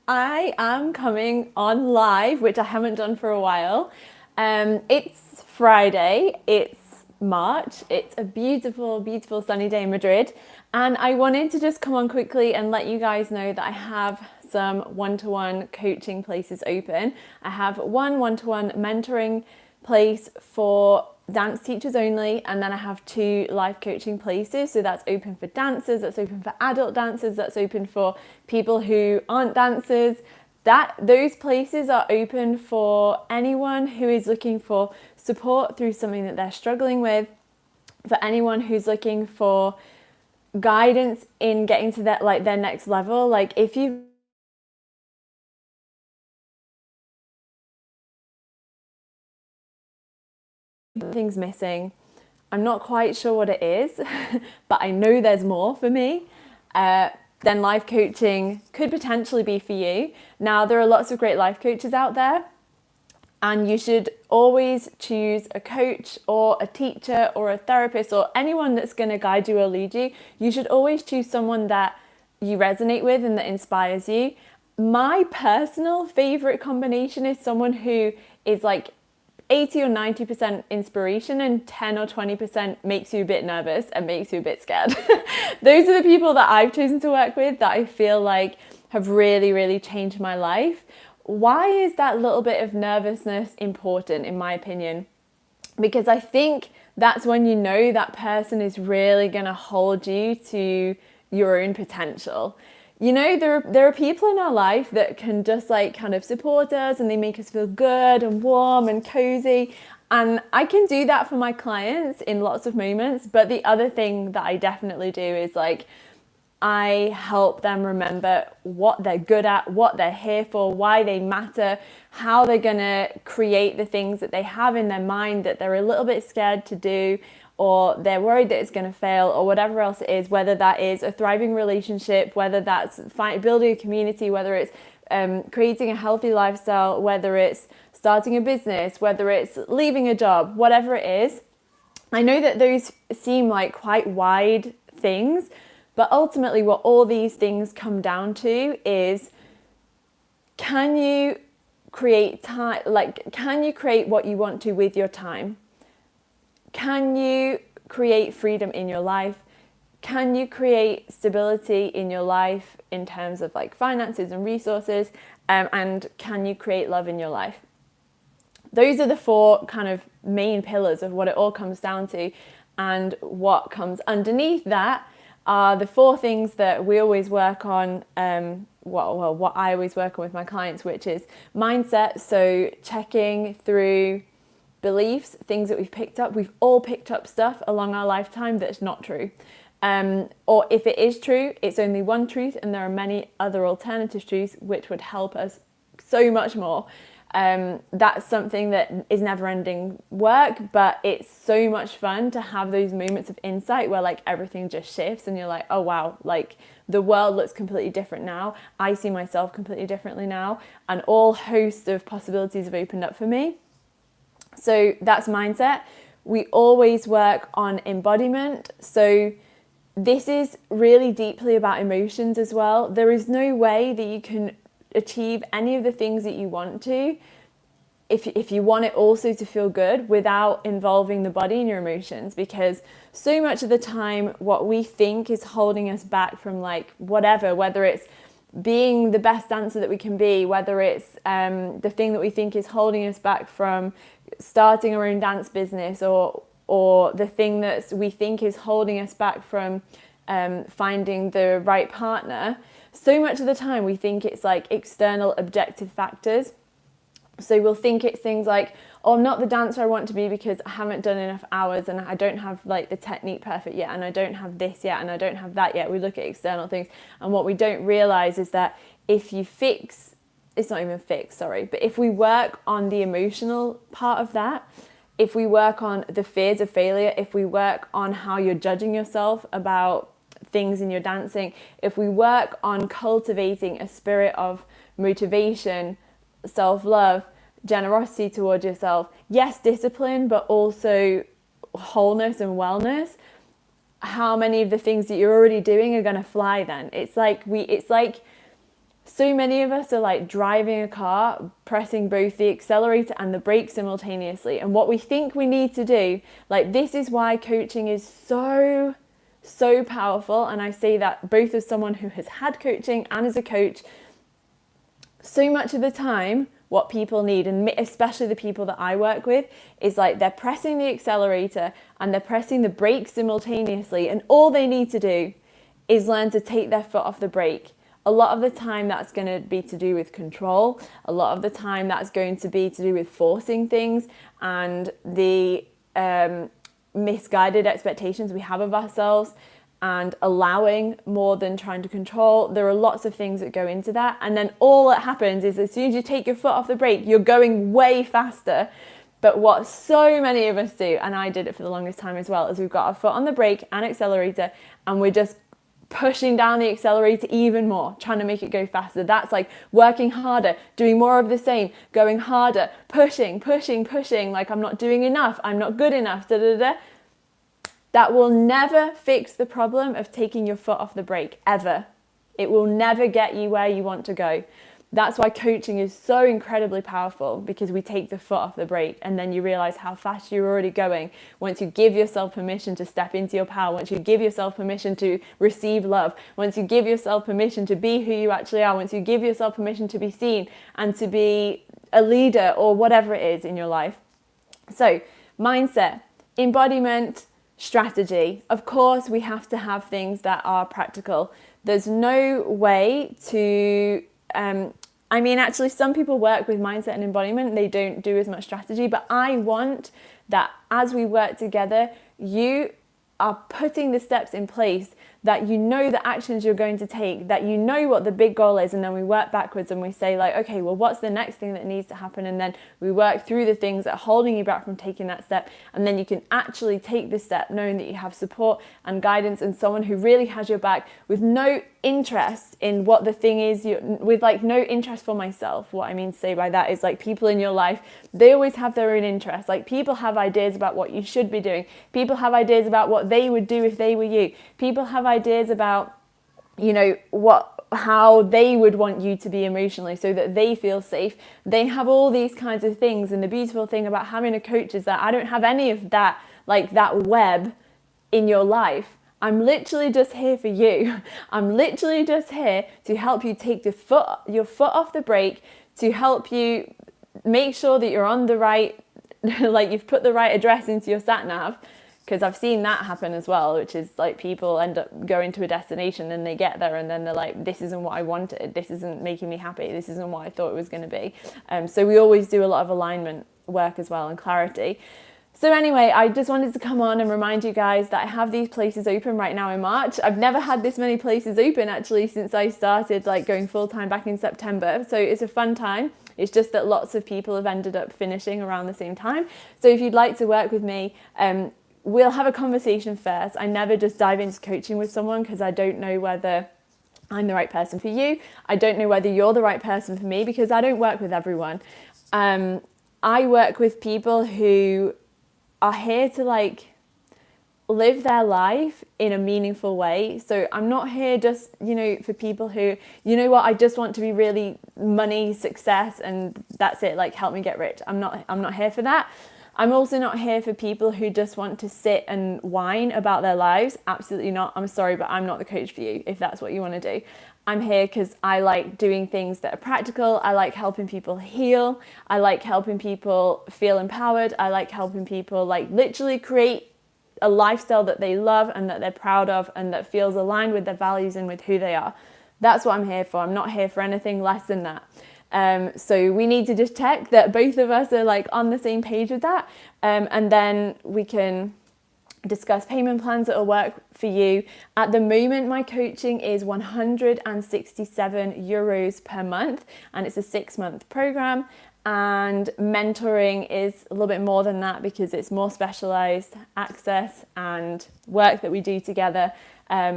I am coming on live, which I haven't done for a while. It's Friday, it's March, it's a beautiful, beautiful sunny day in Madrid. And I wanted to just come on quickly and let you guys know that I have some one-to-one coaching places open. I have one one-to-one mentoring place for dance teachers only, and then I have two life coaching places. So that's open for dancers, that's open for adult dancers, that's open for people who aren't dancers. Those places are open for anyone who is looking for support through something that they're struggling with, for anyone who's looking for guidance in getting to that, like, their next level. Like, if you things missing, I'm not quite sure what it is, but I know there's more for me. Then life coaching could potentially be for you. Now, there are lots of great life coaches out there, and you should always choose a coach or a teacher or a therapist or anyone that's going to guide you or lead you. You should always choose someone that you resonate with and that inspires you. My personal favorite combination is someone who is like 80 or 90% inspiration and 10 or 20% makes you a bit nervous and makes you a bit scared. Those are the people that I've chosen to work with that I feel like have really, really changed my life. Why is that little bit of nervousness important, in my opinion? Because I think that's when you know that person is really going to hold you to your own potential. You know, there are people in our life that can just like kind of support us, and they make us feel good and warm and cozy. And I can do that for my clients in lots of moments. But the other thing that I definitely do is like, I help them remember what they're good at, what they're here for, why they matter, how they're going to create the things that they have in their mind that they're a little bit scared to do, or they're worried that it's going to fail, or whatever else it is, whether that is a thriving relationship, whether that's building a community, whether it's creating a healthy lifestyle, whether it's starting a business, whether it's leaving a job, whatever it is. I know that those seem like quite wide things, but ultimately what all these things come down to is, can you create time? Like, can you create what you want to with your time? Can you create freedom in your life? Can you create stability in your life in terms of like finances and resources? And can you create love in your life? Those are the four kind of main pillars of what it all comes down to. And what comes underneath that are the four things that we always work on, what I always work on with my clients, which is mindset. So checking through beliefs, things that we've picked up. We've all picked up stuff along our lifetime that's not true. Or if it is true, it's only one truth, and there are many other alternative truths which would help us so much more. That's something that is never ending work, but it's so much fun to have those moments of insight where like everything just shifts and you're like, oh wow, like the world looks completely different now. I see myself completely differently now, and all hosts of possibilities have opened up for me. So that's mindset. We always work on embodiment. So this is really deeply about emotions as well. There is no way that you can achieve any of the things that you want to, if you want it also to feel good, without involving the body and your emotions. Because so much of the time what we think is holding us back from like whatever, whether it's being the best dancer that we can be, whether it's the thing that we think is holding us back from starting our own dance business, or the thing that we think is holding us back from finding the right partner. So much of the time we think it's like external objective factors. So we'll think it's things like, oh, I'm not the dancer I want to be because I haven't done enough hours, and I don't have like the technique perfect yet, and I don't have this yet, and I don't have that yet. We look at external things, and what we don't realize is that if you fix, it's not even fix, sorry, but if we work on the emotional part of that, if we work on the fears of failure, if we work on how you're judging yourself about things in your dancing, if we work on cultivating a spirit of motivation, self-love, generosity towards yourself, yes, discipline, but also wholeness and wellness, how many of the things that you're already doing are going to fly then? It's like So many of us are like driving a car, pressing both the accelerator and the brake simultaneously. And what we think we need to do, like this is why coaching is so powerful. And I say that both as someone who has had coaching and as a coach. So much of the time, what people need, and especially the people that I work with, is like they're pressing the accelerator and they're pressing the brake simultaneously, and all they need to do is learn to take their foot off the brake. A lot of the time that's going to be to do with control. A lot of the time that's going to be to do with forcing things and the misguided expectations we have of ourselves, and allowing more than trying to control. There are lots of things that go into that. And then all that happens is as soon as you take your foot off the brake, you're going way faster. But what so many of us do, and I did it for the longest time as well, is we've got our foot on the brake and accelerator, and we're just pushing down the accelerator even more, trying to make it go faster. That's like working harder, doing more of the same, going harder, pushing, like I'm not doing enough, I'm not good enough, That will never fix the problem of taking your foot off the brake, ever. It will never get you where you want to go. That's why coaching is so incredibly powerful, because we take the foot off the brake and then you realize how fast you're already going. Once you give yourself permission to step into your power, once you give yourself permission to receive love, once you give yourself permission to be who you actually are, once you give yourself permission to be seen and to be a leader or whatever it is in your life. So mindset, embodiment, strategy. Of course, we have to have things that are practical. There's no way to, actually some people work with mindset and embodiment, they don't do as much strategy, but I want that as we work together, you are putting the steps in place, that you know the actions you're going to take, that you know what the big goal is, and then we work backwards and we say like, okay, well, what's the next thing that needs to happen? And then we work through the things that are holding you back from taking that step, and then you can actually take this step knowing that you have support and guidance and someone who really has your back, with no interest in what the thing is, with like no interest for myself. What I mean to say by that is like people in your life, they always have their own interests. Like people have ideas about what you should be doing. People have ideas about what they would do if they were you. People have ideas about, how they would want you to be emotionally so that they feel safe. They have all these kinds of things. And the beautiful thing about having a coach is that I don't have any of that, like that web in your life. I'm literally just here for you. I'm literally just here to help you take your foot off the brake, to help you make sure that you're on the right, like you've put the right address into your sat nav. Because I've seen that happen as well, which is like people end up going to a destination and they get there and then they're like, this isn't what I wanted. This isn't making me happy. This isn't what I thought it was going to be. So we always do a lot of alignment work as well, and clarity. So anyway, I just wanted to come on and remind you guys that I have these places open right now in March. I've never had this many places open actually since I started like going full-time back in September. So it's a fun time. It's just that lots of people have ended up finishing around the same time. So if you'd like to work with me, we'll have a conversation first. I never just dive into coaching with someone because I don't know whether I'm the right person for you. I don't know whether you're the right person for me, because I don't work with everyone. I work with people who are here to like live their life in a meaningful way. So I'm not here just, for people who, I just want to be really money, success, and that's it, like help me get rich. I'm not here for that. I'm also not here for people who just want to sit and whine about their lives. Absolutely not. I'm sorry, but I'm not the coach for you if that's what you want to do. I'm here because I like doing things that are practical. I like helping people heal. I like helping people feel empowered. I like helping people like literally create a lifestyle that they love and that they're proud of and that feels aligned with their values and with who they are. That's what I'm here for. I'm not here for anything less than that. So we need to just check that both of us are like on the same page with that. And then we can discuss payment plans that will work for you. At the moment, my coaching is €167 per month, and it's a 6-month program. And mentoring is a little bit more than that because it's more specialized access and work that we do together.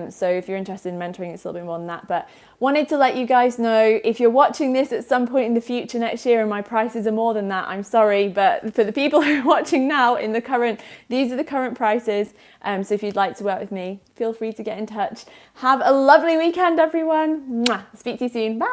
So if you're interested in mentoring, it's a little bit more than that. But wanted to let you guys know, if you're watching this at some point in the future next year and my prices are more than that, I'm sorry. But for the people who are watching now, these are the current prices. So if you'd like to work with me, feel free to get in touch. Have a lovely weekend, everyone. Mwah. Speak to you soon. Bye.